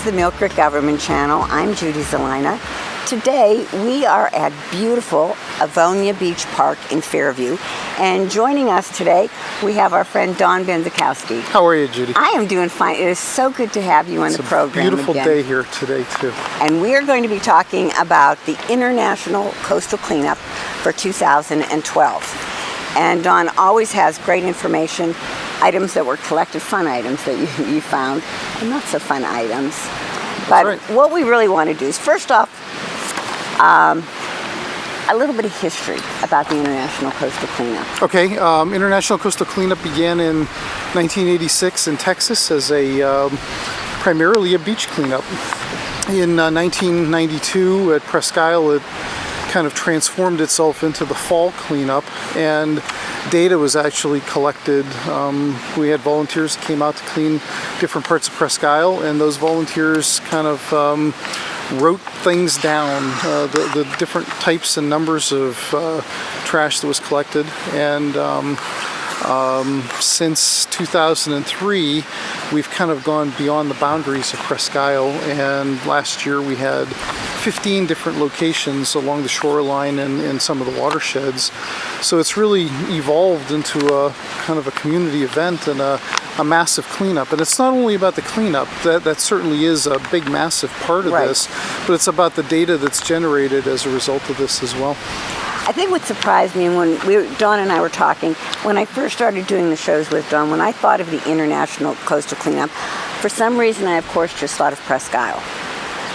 the Millcreek Government Channel. I'm Judy Zelina. Today we are at beautiful Avonia Beach Park in Fairview, and joining us today we have our friend Dawn Benzikowski. How are you, Judy? I am doing fine. It is so good to have you on the program again. It's a beautiful day here today too. And we are going to be talking about the International Coastal Cleanup for 2012. And Dawn always has great information, items that were collected, fun items that you found, and not so fun items. But right. What we really want to do is, first off, a little bit of history about the International Coastal Cleanup. Okay, International Coastal Cleanup began in 1986 in Texas as primarily a beach cleanup. In 1992 at Presque Isle, it kind of transformed itself into the fall cleanup, and data was actually collected. We had volunteers that came out to clean different parts of Presque Isle, and those volunteers kind of wrote things down, the different types and numbers of trash that was collected. And since 2003, we've kind of gone beyond the boundaries of Presque Isle, and last year we had 15 different locations along the shoreline and in some of the watersheds. So it's really evolved into a kind of a community event and a massive cleanup. And it's not only about the cleanup, that certainly is a big, massive part of this, but it's about the data that's generated as a result of this as well. I think what surprised me when Dawn and I were talking, when I first started doing the shows with Dawn, when I thought of the International Coastal Cleanup, for some reason I, of course, just thought of Presque Isle.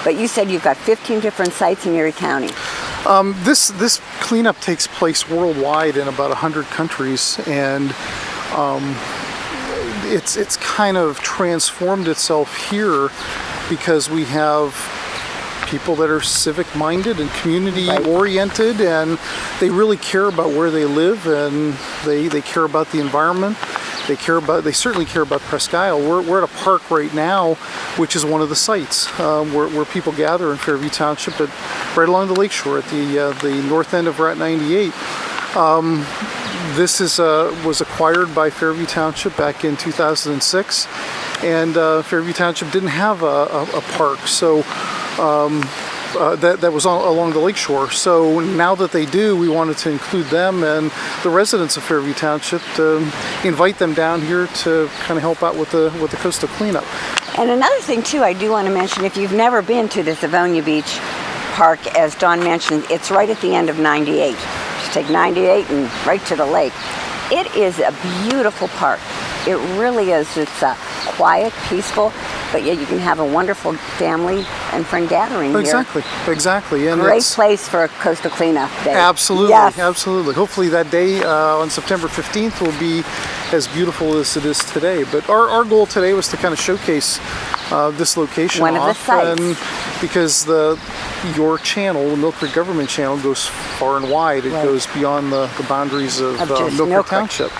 But you said you've got 15 different sites in Erie County. This cleanup takes place worldwide in about 100 countries, and it's kind of transformed itself here because we have people that are civic-minded and community-oriented, and they really care about where they live, and they care about the environment. They certainly care about Presque Isle. We're at a park right now, which is one of the sites where people gather in Fairview Township, right along the lakeshore at the north end of Route 98. This was acquired by Fairview Township back in 2006, and Fairview Township didn't have a park, so that was along the lakeshore. So now that they do, we wanted to include them and the residents of Fairview Township, to invite them down here to kind of help out with the coastal cleanup. And another thing too, I do want to mention, if you've never been to this Avonia Beach Park, as Dawn mentioned, it's right at the end of 98. Just take 98 and right to the lake. It is a beautiful park. It really is. It's quiet, peaceful, but yet you can have a wonderful family and friend gathering here. Exactly. And great place for a coastal cleanup day. Absolutely, yes. Absolutely. Hopefully that day on September 15th will be as beautiful as it is today. But our goal today was to kind of showcase this location. One of the sites. And because your channel, the Millcreek Government Channel, goes far and wide. It goes beyond the boundaries of Millcreek Township.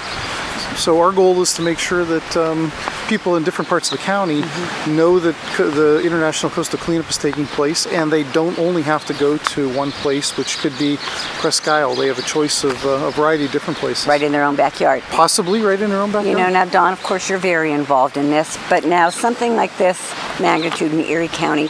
So our goal is to make sure that people in different parts of the county know that the International Coastal Cleanup is taking place, and they don't only have to go to one place, which could be Presque Isle. They have a choice of a variety of different places. Right in their own backyard. Possibly right in their own backyard. You know, now Dawn, of course, you're very involved in this, but now something like this magnitude in Erie County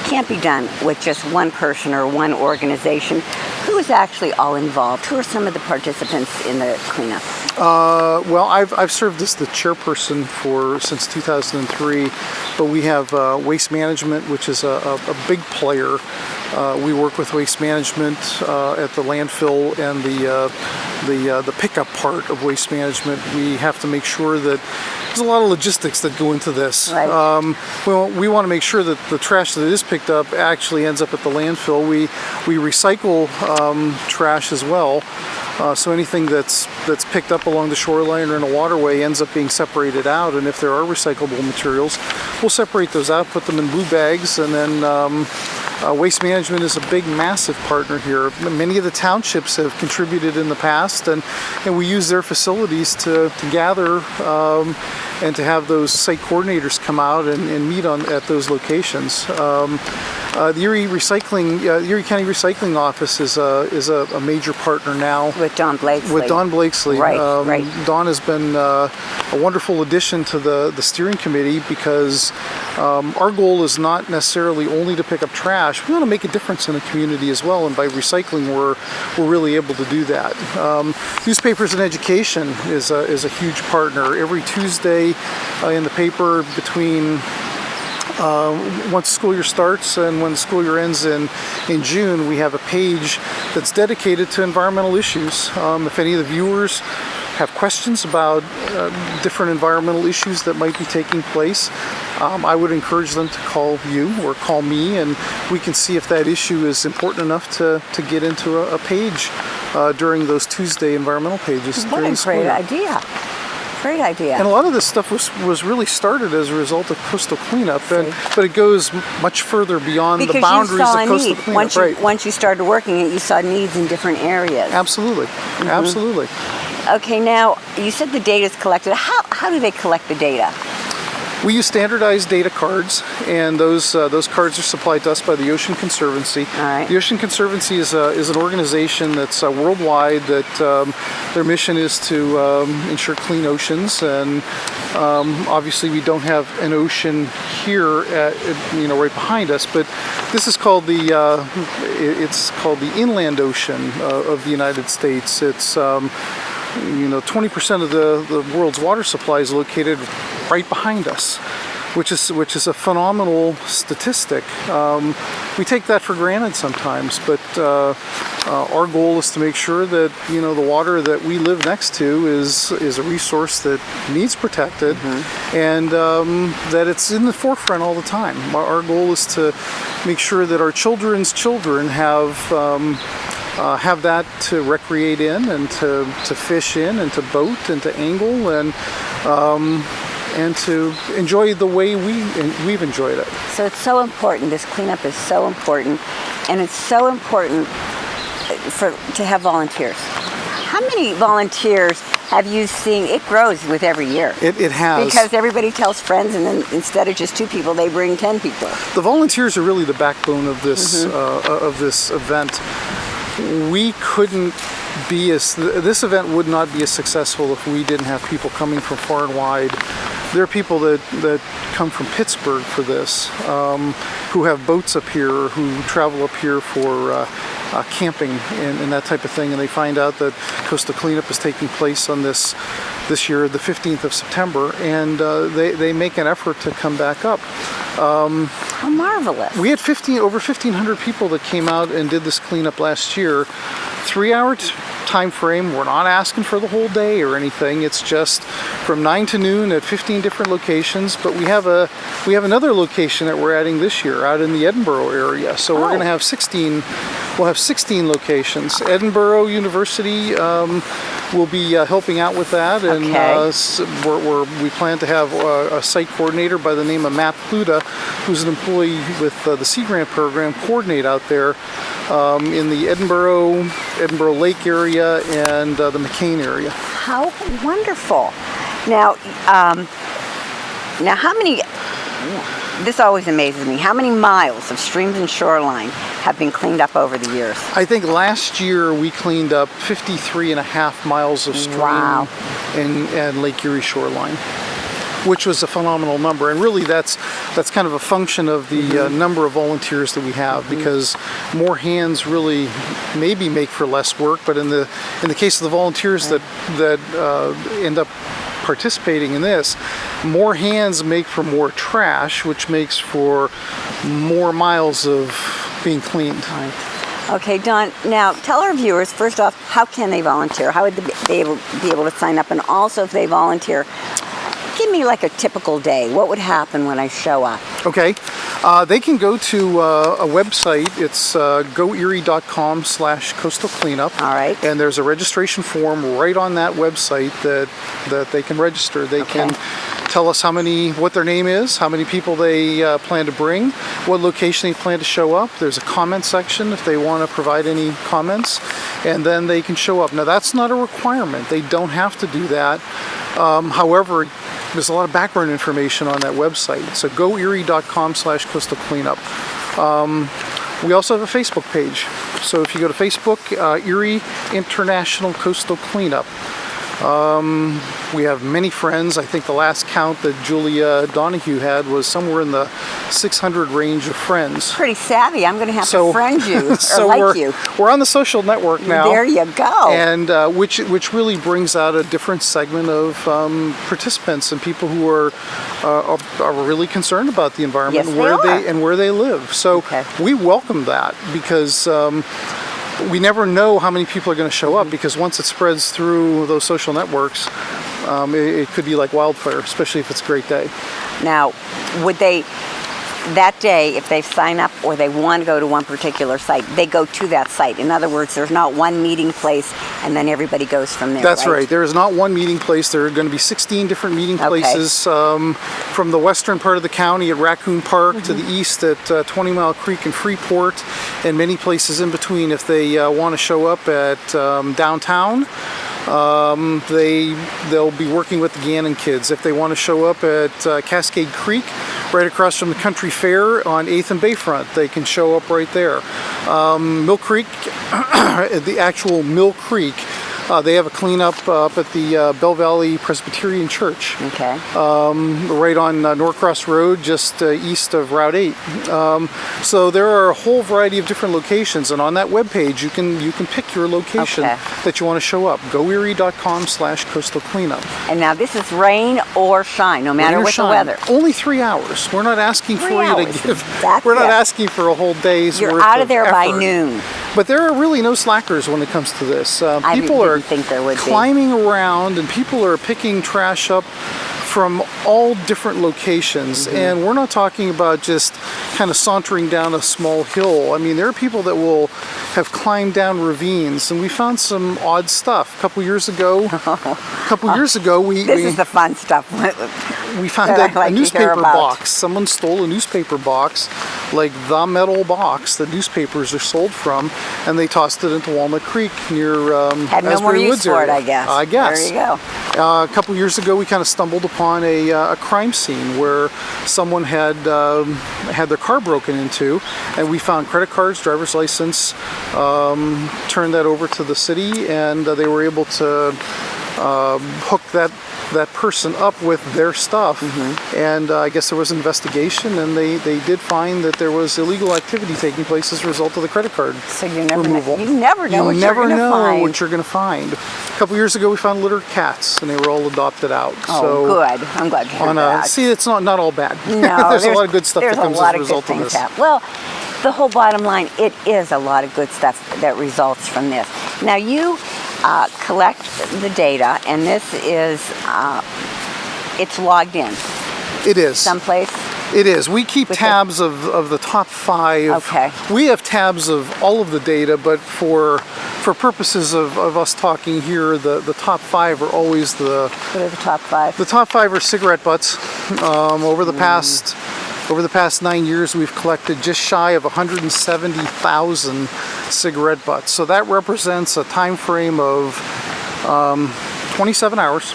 can't be done with just one person or one organization. Who is actually all involved? Who are some of the participants in the cleanup? Well, I've served as the chairperson since 2003, but we have Waste Management, which is a big player. We work with Waste Management at the landfill and the pickup part of Waste Management. We have to make sure that there's a lot of logistics that go into this. Right. Well, we want to make sure that the trash that is picked up actually ends up at the landfill. We recycle trash as well. So anything that's picked up along the shoreline or in a waterway ends up being separated out, and if there are recyclable materials, we'll separate those out, put them in blue bags, and then Waste Management is a big, massive partner here. Many of the townships have contributed in the past, and we use their facilities to gather and to have those site coordinators come out and meet at those locations. The Erie County Recycling Office is a major partner now. With Don Blakesley. Right. Don has been a wonderful addition to the steering committee because Our goal is not necessarily only to pick up trash. We want to make a difference in the community as well, and by recycling, we're really able to do that. Newspapers and education is a huge partner. Every Tuesday in the paper between once the school year starts and when the school year ends in June, we have a page that's dedicated to environmental issues. If any of the viewers have questions about different environmental issues that might be taking place, I would encourage them to call you or call me, and we can see if that issue is important enough to get into a page during those Tuesday environmental pages. What a great idea. Great idea. And a lot of this stuff was really started as a result of coastal cleanup, but it goes much further beyond the boundaries of coastal cleanup. Once you started working it, you saw needs in different areas. Absolutely, absolutely. Okay, now you said the data is collected. How do they collect the data? We use standardized data cards, and those cards are supplied to us by the Ocean Conservancy. All right. The Ocean Conservancy is an organization that's worldwide. That their mission is to ensure clean oceans, and obviously we don't have an ocean here, right behind us. But this is called it's called the inland ocean of the United States. It's 20% of the world's water supply is located right behind us, which is a phenomenal statistic. We take that for granted sometimes, but our goal is to make sure that the water that we live next to is a resource that needs protected, and that it's in the forefront all the time. Our goal is to make sure that our children's children have that to recreate in, and to fish in, and to boat, and to angle, and to enjoy the way we've enjoyed it. So it's so important. This cleanup is so important, and it's so important to have volunteers. How many volunteers have you seen? It grows with every year. It has. Because everybody tells friends, and then instead of just 2 people, they bring 10 people. The volunteers are really the backbone of this event. We couldn't this event would not be as successful if we didn't have people coming from far and wide. There are people that come from Pittsburgh for this, who have boats up here, who travel up here for camping and that type of thing, and they find out that coastal cleanup is taking place on this year, the 15th of September, and they make an effort to come back up. How marvelous. We had over 1,500 people that came out and did this cleanup last year. 3-hour time frame. We're not asking for the whole day or anything. It's just from 9 to noon at 15 different locations. But we have another location that we're adding this year out in the Edinburgh area. So we're going to have 16. We'll have 16 locations. Edinburgh University will be helping out with that, and we plan to have a site coordinator by the name of Matt Pluta, who's an employee with the Sea Grant program, coordinate out there in the Edinburgh Lake area and the McCain area. How wonderful! Now how many? This always amazes me. How many miles of streams and shoreline have been cleaned up over the years? I think last year we cleaned up 53.5 miles of stream and Lake Erie shoreline, which was a phenomenal number. And really that's kind of a function of the number of volunteers that we have, because more hands really maybe make for less work, but in the case of the volunteers that end up participating in this, more hands make for more trash, which makes for more miles of being cleaned. Right. Okay, Don, now tell our viewers, first off, how can they volunteer? How would they be able to sign up? And also, if they volunteer, give me like a typical day. What would happen when I show up? Okay, they can go to a website. It's goerie.com/coastal cleanup. All right. And there's a registration form right on that website that they can register. They can tell us what their name is, how many people they plan to bring, what location they plan to show up. There's a comment section if they want to provide any comments, and then they can show up. Now that's not a requirement. They don't have to do that. However, there's a lot of background information on that website. So goerie.com/coastal cleanup. We also have a Facebook page. So if you go to Facebook, Erie International Coastal Cleanup. We have many friends. I think the last count that Julia Donahue had was somewhere in the 600 range of friends. Pretty savvy. I'm going to have to friend you or so like you. We're on the social network now. There you go. And which really brings out a different segment of participants and people who are really concerned about the environment and where they live. So we welcome that because we never know how many people are going to show up, because once it spreads through those social networks, it could be like wildfire, especially if it's a great day. Now, would they, that day, if they sign up or they want to go to one particular site, they go to that site? In other words, there's not one meeting place and then everybody goes from there. That's right. There is not one meeting place. There are going to be 16 different meeting places from the western part of the county at Raccoon Park to the east at 20 Mile Creek and Freeport, and many places in between. If they want to show up at downtown, they'll be working with the Gannon kids. If they want to show up at Cascade Creek, right across from the Country Fair on 8th and Bayfront, they can show up right there. Millcreek, the actual Millcreek, they have a cleanup up at the Bell Valley Presbyterian Church. Okay. Right on Norcross Road, just east of Route 8. So there are a whole variety of different locations, and on that webpage you can pick your location that you want to show up. GoErie.com/coastal cleanup. And now this is rain or shine, no matter what the weather. Only 3 hours. We're not asking for you to give. That's we're not asking for a whole day's worth of effort. You're out of there by noon. But there are really no slackers when it comes to this. I didn't think there would be. Climbing around, and people are picking trash up from all different locations, and we're not talking about just kind of sauntering down a small hill. I mean, there are people that will have climbed down ravines, and we found some odd stuff. A couple years ago, this is the fun stuff. We found a newspaper box. Someone stole a newspaper box, like the metal box that newspapers are sold from, and they tossed it into Walnut Creek near Had no more use for it, I guess. I guess. There you go. A couple years ago, we kind of stumbled upon a crime scene where someone had their car broken into, and we found credit cards, driver's license, turned that over to the city, and they were able to hook that person up with their stuff. And I guess there was an investigation, and they did find that there was illegal activity taking place as a result of the credit card So you never removal. know. You never know what you're going to find. What you're going to find. A couple years ago, we found littered cats, and they were all adopted out. Oh, so good. I'm glad to hear that. See, it's not all bad. No, there's a lot of good stuff that comes as a result of this. Well, the whole bottom line, it is a lot of good stuff that results from this. Now, you collect the data, and this is, it's logged in. It is. Someplace? It is. We keep tabs of the top 5. Okay. We have tabs of all of the data, but for purposes of us talking here, the top 5 are always the... What are the top 5? The top 5 are cigarette butts. Over the past 9 years, we've collected just shy of 170,000 cigarette butts. So that represents a time frame of 27 hours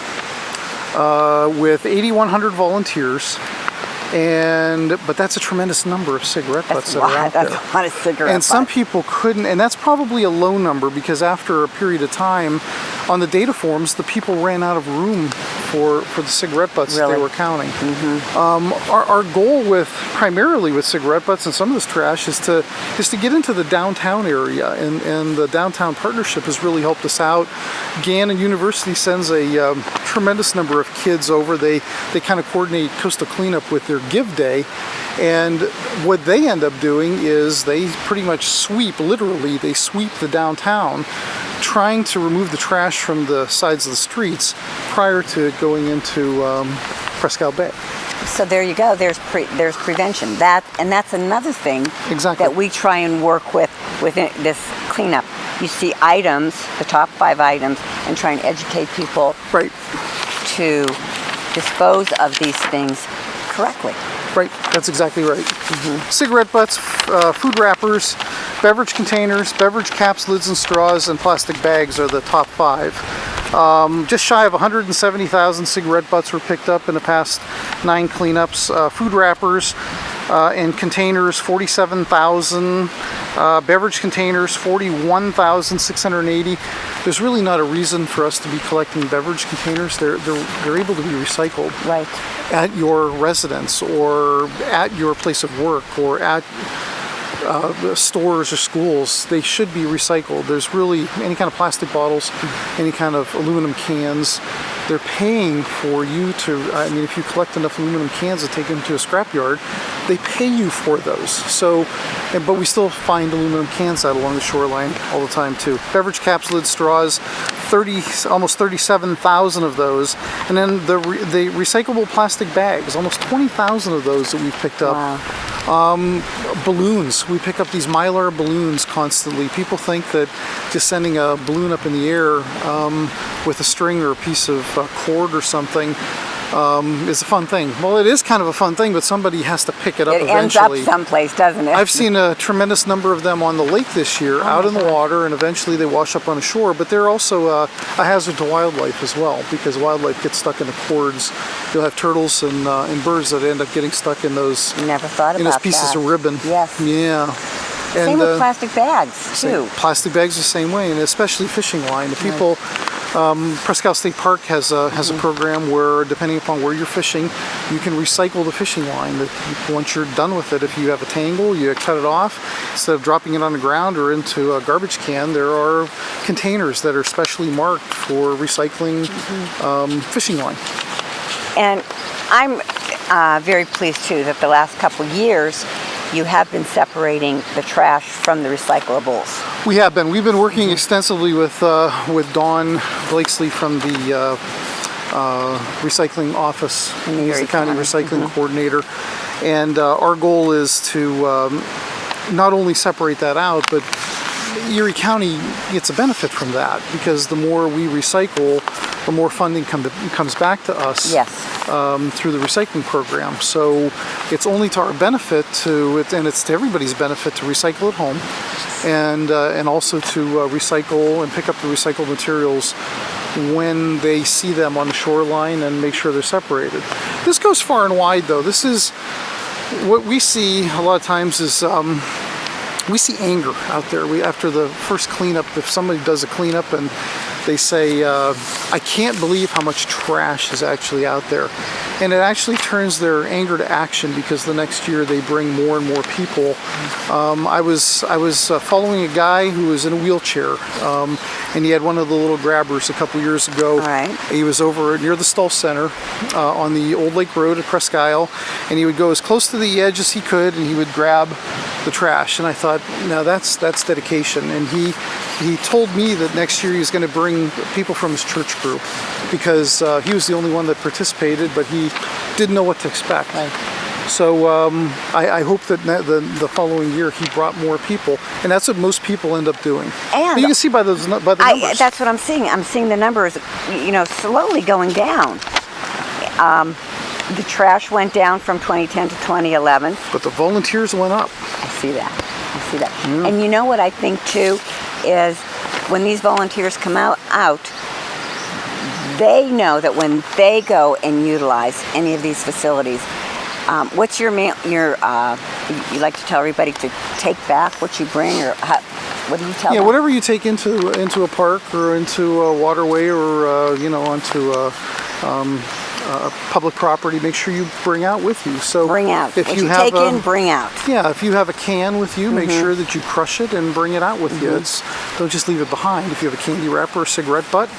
with 8,100 volunteers. But that's a tremendous number of cigarette butts that are out there. That's a lot of cigarette And some people couldn't, and that's probably a low number, because after a period of time on the data forms, the people ran out of room for the cigarette butts that they were counting. Our goal primarily with cigarette butts and some of this trash is to get into the downtown area, and the downtown partnership has really helped us out. Gannon University sends a tremendous number of kids over. They kind of coordinate coastal cleanup with their Give Day, and what they end up doing is they pretty much literally sweep the downtown, trying to remove the trash from the sides of the streets prior to it going into Presque Bay. So there you go. There's prevention. That's another thing that we try and work with within this cleanup. You see items, the top 5 items, and try and educate people to dispose of these things correctly. Right, that's exactly right. Cigarette butts, food wrappers, beverage containers, beverage caps, lids and straws, and plastic bags are the top 5. Just shy of 170,000 cigarette butts were picked up in the past 9 cleanups. Food wrappers, and containers 47,000. Beverage containers 41,680. There's really not a reason for us to be collecting beverage containers. They're able to be recycled Right. at your residence or at your place of work or at stores or schools. They should be recycled. There's really any kind of plastic bottles, any kind of aluminum cans. They're paying for you to, I mean, if you collect enough aluminum cans to take them to a scrapyard, they pay you for those. So, but we still find aluminum cans out along the shoreline all the time too. Beverage caps, lids, straws, almost 37,000 of those. And then the recyclable plastic bags, almost 20,000 of those that we've picked up. Wow. Balloons, we pick up these Mylar balloons constantly. People think that just sending a balloon up in the air with a string or a piece of cord or something is a fun thing. Well, it is kind of a fun thing, but somebody has to pick it up eventually. It ends up someplace, doesn't it? I've seen a tremendous number of them on the lake this year, out in the water, and eventually they wash up on the shore, but they're also a hazard to wildlife as well, because wildlife gets stuck in the cords. You'll have turtles and birds that end up getting stuck in those, Never thought about those pieces that. of ribbon. Yes. Yeah. Same with plastic bags, too. Plastic bags the same way, and especially fishing line. The people, Presque Isle State Park has a program where, depending upon where you're fishing, you can recycle the fishing line. That once you're done with it, if you have a tangle, you cut it off. Instead of dropping it on the ground or into a garbage can, there are containers that are specially marked for recycling fishing line. And I'm very pleased, too, that the last couple years you have been separating the trash from the recyclables. We have been. We've been working extensively with Dawn Blakesley from the recycling office. He's the county recycling coordinator. And our goal is to not only separate that out, but Erie County gets a benefit from that, because the more we recycle, the more funding comes back to us. Yes. Through the recycling program. So it's only to our benefit and it's to everybody's benefit to recycle at home, and also to recycle and pick up the recycled materials when they see them on the shoreline and make sure they're separated. This goes far and wide, though. This is what we see a lot of times is we see anger out there. After the first cleanup, if somebody does a cleanup and they say, I can't believe how much trash is actually out there. And it actually turns their anger to action, because the next year they bring more and more people. I was following a guy who was in a wheelchair, and he had one of the little grabbers a couple years ago. All right. He was over near the Stull Center on the Old Lake Road at Presque Isle, and he would go as close to the edge as he could, and he would grab the trash. And I thought, now that's dedication. And he told me that next year he's going to bring people from his church group, because he was the only one that participated, but he didn't know what to expect. Right. So I hope that the following year he brought more people, and that's what most people end up doing. And you can see by the numbers. That's what I'm seeing. I'm seeing the numbers, slowly going down. The trash went down from 2010 to 2011. But the volunteers went up. I see that. And you know what I think too is, when these volunteers come out, they know that when they go and utilize any of these facilities, what's you like to tell everybody to take back what you bring, or what do you tell them? Yeah, whatever you take into a park or into a waterway or onto a public property, make sure you bring out with you. So bring out. If you take in, bring out. Yeah, if you have a can with you, make sure that you crush it and bring it out with you. Don't just leave it behind. If you have a candy wrapper or a cigarette butt,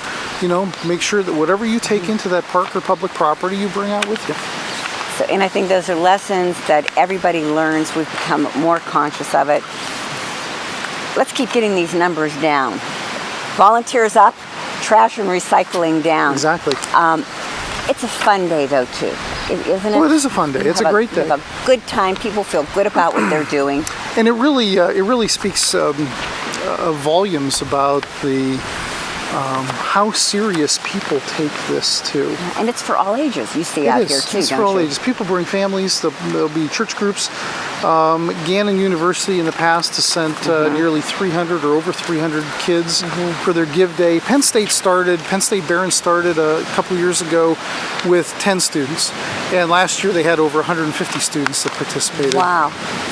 make sure that whatever you take into that park or public property, you bring out with you. So, and I think those are lessons that everybody learns. We've become more conscious of it. Let's keep getting these numbers down. Volunteers up, trash and recycling down. Exactly. It's a fun day, though, too, isn't it? Well, it is a fun day. It's a great day. You have a good time. People feel good about what they're doing. And it really speaks volumes about how serious people take this too. And it's for all ages. You see out here too, It's for all ages. People bring families. There'll be church groups. Gannon University in the past has sent nearly 300 or over 300 kids for their Give Day. Penn State Barron started a couple years ago with 10 students. And last year they had over 150 students that participated. Wow.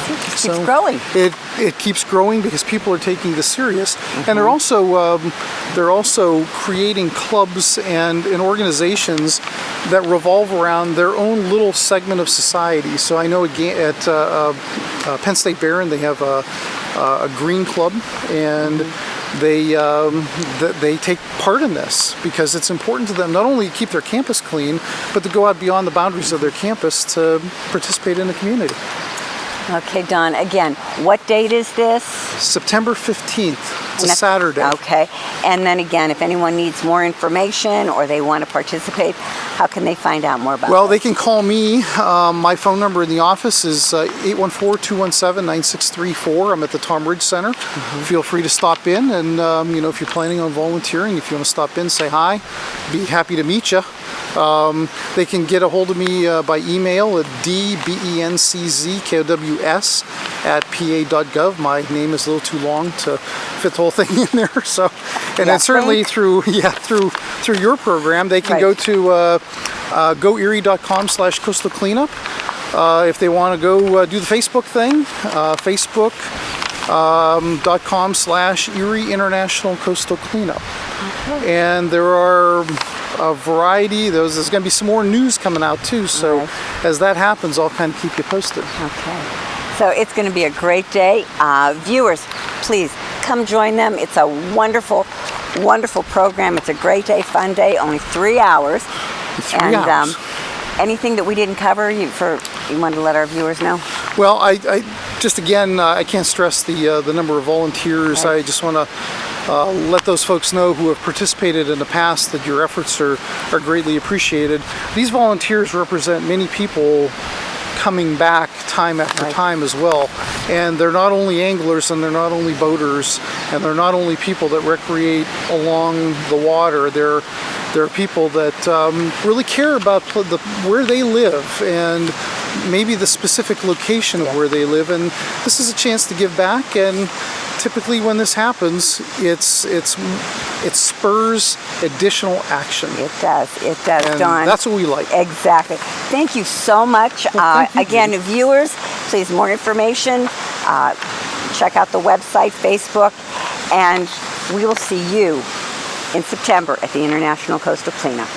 It keeps growing. It keeps growing because people are taking this serious. And they're also creating clubs and organizations that revolve around their own little segment of society. So I know again at Penn State Barron they have a green club, and they take part in this because it's important to them not only to keep their campus clean, but to go out beyond the boundaries of their campus to participate in the community. Okay, Don, again, what date is this? September 15th. It's a Saturday. Okay. And then again, if anyone needs more information or they want to participate, how can they find out more about it? Well, they can call me. My phone number in the office is 814-217-9634. I'm at the Tom Ridge Center. Feel free to stop in, and if you're planning on volunteering, if you want to stop in, say hi. Be happy to meet you. They can get a hold of me by email at dbenczkows@pa.gov. My name is a little too long to fit the whole thing in there. So, and then certainly through your program, they can go to goerie.com/coastal cleanup. If they want to go do the Facebook thing, facebook.com/Erie International Coastal Cleanup. And there are a variety. There's going to be some more news coming out too. So as that happens, I'll kind of keep you posted. Okay. So it's going to be a great day. Viewers, please come join them. It's a wonderful, wonderful program. It's a great day, fun day. Only 3 hours. 3 hours. Anything that we didn't cover, you want to let our viewers know? Well, I just again, I can't stress the number of volunteers. I just want to let those folks know who have participated in the past that your efforts are greatly appreciated. These volunteers represent many people coming back time after time as well. And they're not only anglers, and they're not only boaters, and they're not only people that recreate along the water. They're people that really care about where they live and maybe the specific location of where they live. And this is a chance to give back. And typically when this happens, it spurs additional action. It does, and Don. That's what we like. Exactly. Thank you so much. Well, again, viewers, please, more information, check out the website, Facebook, and we will see you in September at the International Coastal Cleanup.